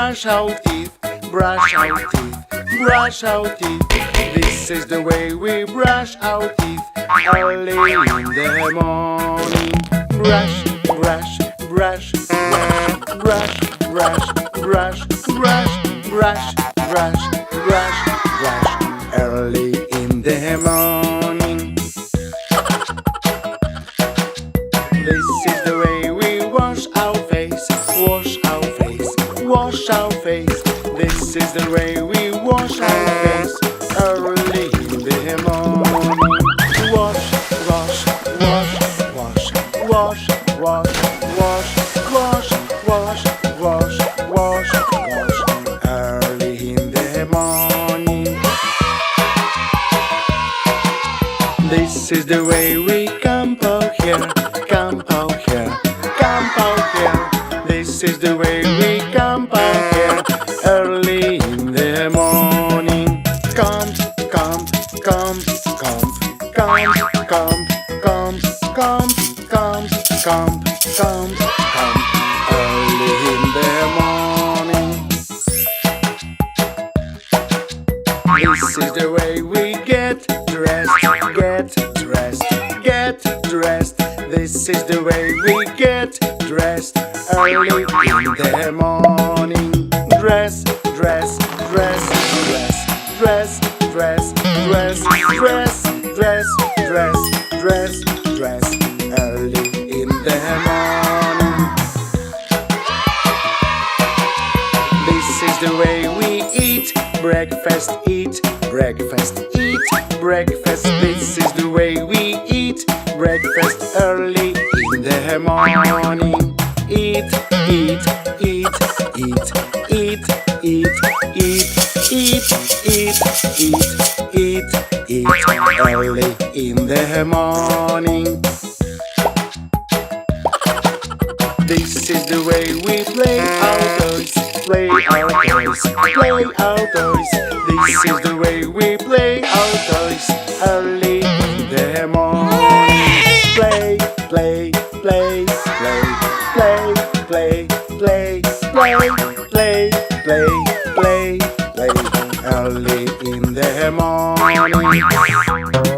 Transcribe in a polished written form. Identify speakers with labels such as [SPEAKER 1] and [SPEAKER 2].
[SPEAKER 1] brush our teeth, brush our teeth, brush our teeth. This is the way we brush our teeth early in the morning. Brush, brush, brush, brush, brush, brush, brush, brush, brush, brush, brush, early in the morning. This is the way we wash our face, wash our face, wash our face. This is the way we wash our face early in the morning. Wash, wash, wash, wash, wash, wash, wash, wash, wash, wash, wash, wash, early in the morning. This is the way we comb our hair, comb our hair, comb our hair. This is the way we comb our hair early in the morning. Comb, comb, comb, comb, comb, comb, comb, comb, comb, comb, comb, comb, early in the morning. This is the way we get dressed, get dressed, get dressed. This is the way we get dressed early in the morning. Dress, dress, dress, dress, dress, dress, dress, dress, dress, dress, dress, dress, early in the morning. This is the way we eat breakfast, eat breakfast, eat breakfast. This is the way we eat breakfast early in the morning. Eat, eat, eat, eat, eat, eat, eat, eat, eat, eat, eat, eat, early in the morning. This is the way we play outdoors, play outdoors, play outdoors. This is the way we play outdoors early in the morning. Play, play, play, play, play, play, play, play, play, play, play, play, early in the morning.